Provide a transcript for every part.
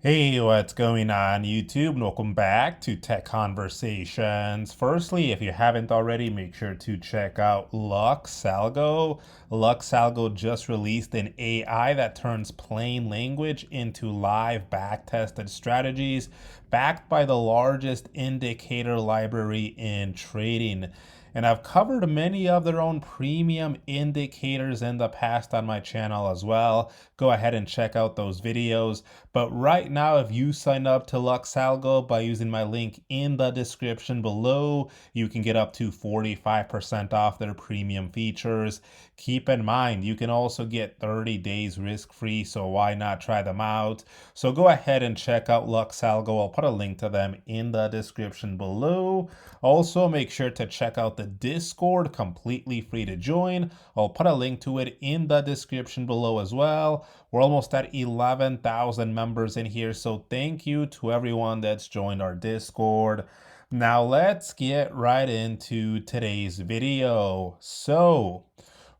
Hey, what's going on YouTube? And welcome back to Tech Conversations. Firstly, if you haven't already, make sure to check out LuxAlgo. LuxAlgo just released an AI that turns plain language into live back-tested strategies backed by the largest indicator library in trading. And I've covered many of their own premium indicators in the past on my channel as well. Go ahead and check out those videos. But right now, if you sign up to LuxAlgo by using my link in the description below, you can get up to 45% off their premium features. Keep in mind, you can also get 30 days risk-free, so why not try them out? So go ahead and check out LuxAlgo. I'll put a link to them in the description below. Also, make sure to check out the Discord, completely free to join. I'll put a link to it in the description below as well. We're almost at 11,000 members in here, so thank you to everyone that's joined our Discord. Now let's get right into today's video. So,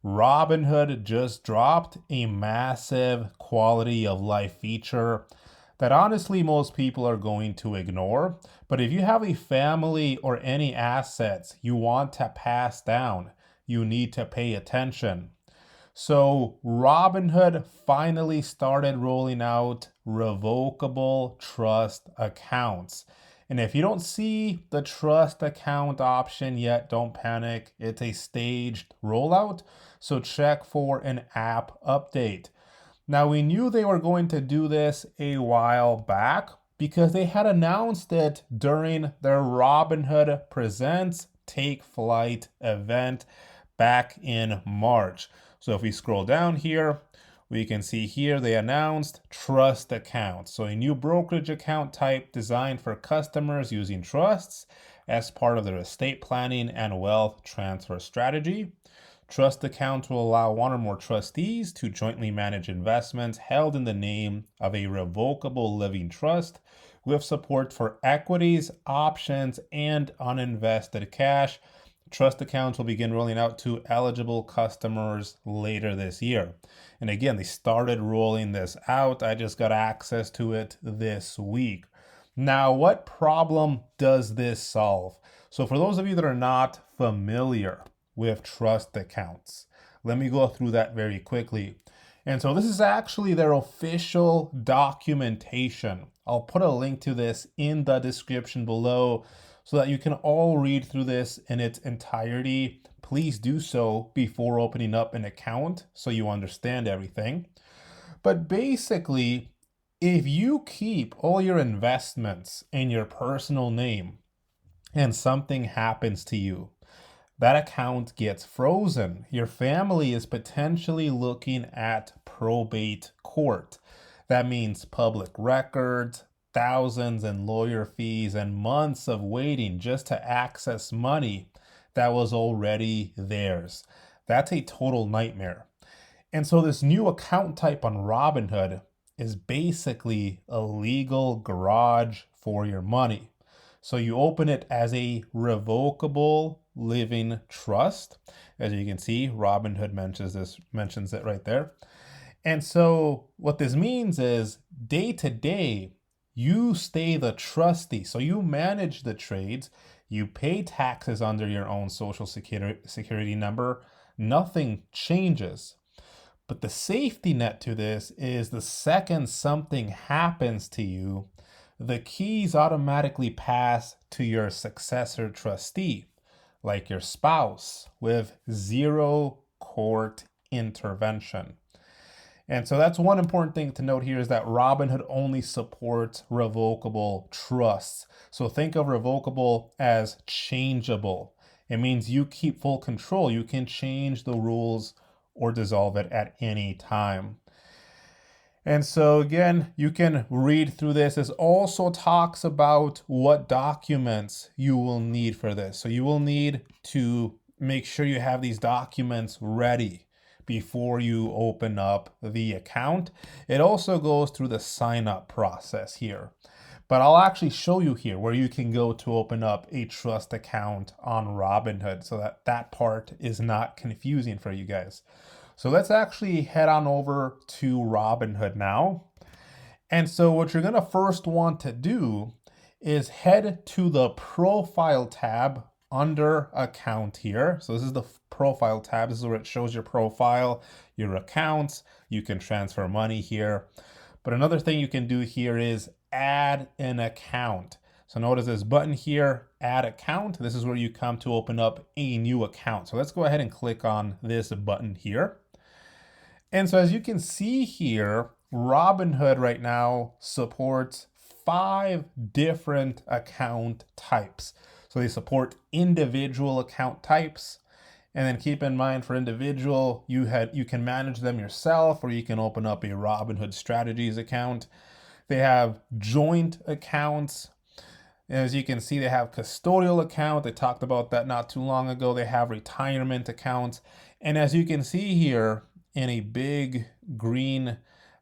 Robinhood just dropped a massive quality of life feature that honestly most people are going to ignore. But if you have a family or any assets you want to pass down, you need to pay attention. So, Robinhood finally started rolling out revocable trust accounts. And if you don't see the trust account option yet, don't panic. It's a staged rollout, so check for an app update. Now, we knew they were going to do this a while back because they had announced it during their Robinhood Presents Take Flight event back in March. So if we scroll down here, we can see here they announced trust accounts. So a new brokerage account type designed for customers using trusts as part of their estate planning and wealth transfer strategy. Trust accounts will allow one or more trustees to jointly manage investments held in the name of a revocable living trust with support for equities, options, and uninvested cash. Trust accounts will begin rolling out to eligible customers later this year. And again, they started rolling this out. I just got access to it this week. Now, what problem does this solve? So for those of you that are not familiar with trust accounts, let me go through that very quickly. And so this is actually their official documentation. I'll put a link to this in the description below so that you can all read through this in its entirety. Please do so before opening up an account so you understand everything. But basically, if you keep all your investments in your personal name and something happens to you, that account gets frozen. Your family is potentially looking at probate court. That means public records, thousands in lawyer fees, and months of waiting just to access money that was already theirs. That's a total nightmare. And so, this new account type on Robinhood is basically a legal garage for your money. So, you open it as a revocable living trust. As you can see, Robinhood mentions it right there. And so, what this means is day to day, you stay the trustee. So, you manage the trades, you pay taxes under your own social security number, nothing changes. But the safety net to this is the second something happens to you, the keys automatically pass to your successor trustee, like your spouse, with zero court intervention. And so that's one important thing to note here is that Robinhood only supports revocable trusts. So think of revocable as changeable. It means you keep full control. You can change the rules or dissolve it at any time. And so again, you can read through this. This also talks about what documents you will need for this. So you will need to make sure you have these documents ready before you open up the account. It also goes through the sign up process here. But I'll actually show you here where you can go to open up a trust account on Robinhood so that that part is not confusing for you guys. So let's actually head on over to Robinhood now. And so what you're gonna first want to do is head to the profile tab under account here. So this is the profile tab. This is where it shows your profile, your accounts. You can transfer money here. But another thing you can do here is add an account. So notice this button here, add account. This is where you come to open up a new account. So let's go ahead and click on this button here. And so as you can see here, Robinhood right now supports 5 different account types. So they support individual account types. And then keep in mind for individual, you can manage them yourself, or you can open up a Robinhood Strategies account. They have joint accounts. As you can see, they have custodial account. They talked about that not too long ago. They have retirement accounts. And as you can see here in a big green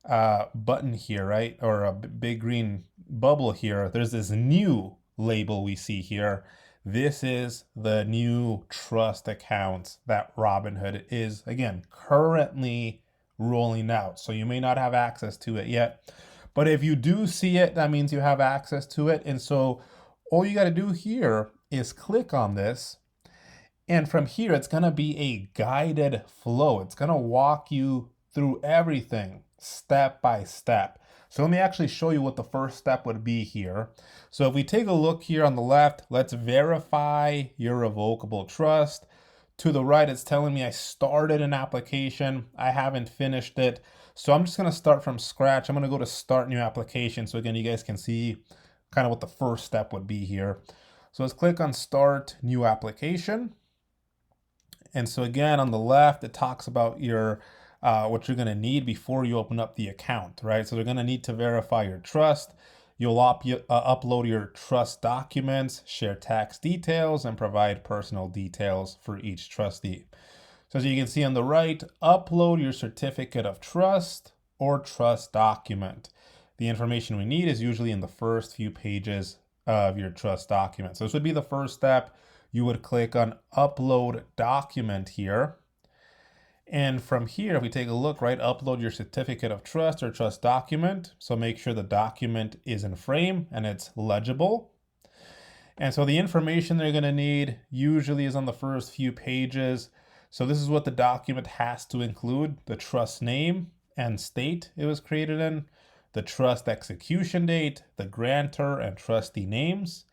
button here, right? Or a big green bubble here, there's this new label we see here. This is the new trust accounts that Robinhood is, again, currently rolling out. So you may not have access to it yet. But if you do see it, that means you have access to it. And so all you got to do here is click on this. And from here, it's going to be a guided flow. It's going to walk you through everything step by step. So let me actually show you what the first step would be here. So if we take a look here on the left, let's verify your revocable trust. To the right, it's telling me I started an application. I haven't finished it. So I'm just going to start from scratch. I'm going to go to start new application. So again, you guys can see kind of what the first step would be here. So let's click on start new application. And so again, on the left, it talks about your what you're going to need before you open up the account, right? So they're going to need to verify your trust. You'll upload your trust documents, share tax details, and provide personal details for each trustee. So as you can see on the right, upload your certificate of trust or trust document. The information we need is usually in the first few pages of your trust document. So this would be the first step. You would click on upload document here. And from here, if we take a look, right, upload your certificate of trust or trust document. So make sure the document is in frame and it's legible. And so the information they're going to need usually is on the first few pages. So this is what the document has to include: the trust name and state it was created in, the trust execution date, the grantor and trustee names.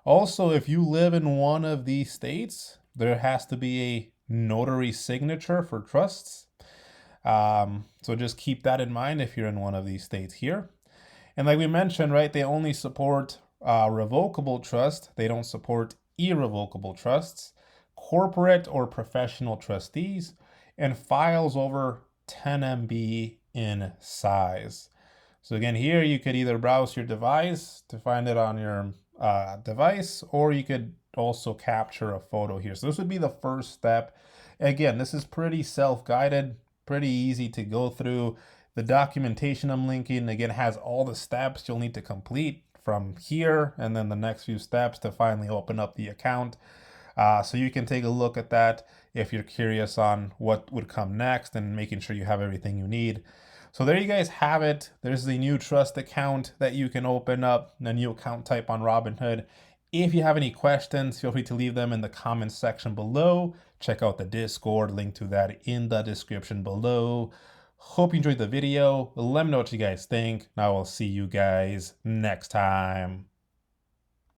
Also, if you live in one of these states, there has to be a notary signature for trusts. So just keep that in mind if you're in one of these states here. And like we mentioned, right, they only support revocable trust. They don't support irrevocable trusts, corporate or professional trustees, and files over 10 MB in size. So again, here you could either browse your device to find it on your device, or you could also capture a photo here. So this would be the first step. Again, this is pretty self-guided, pretty easy to go through. The documentation I'm linking, again, has all the steps you'll need to complete from here, and then the next few steps to finally open up the account. So you can take a look at that if you're curious on what would come next and making sure you have everything you need. So there you guys have it. There's the new trust account that you can open up, the new account type on Robinhood. If you have any questions, feel free to leave them in the comments section below. Check out the Discord, link to that in the description below. Hope you enjoyed the video. Let me know what you guys think. Now I'll see you guys next time.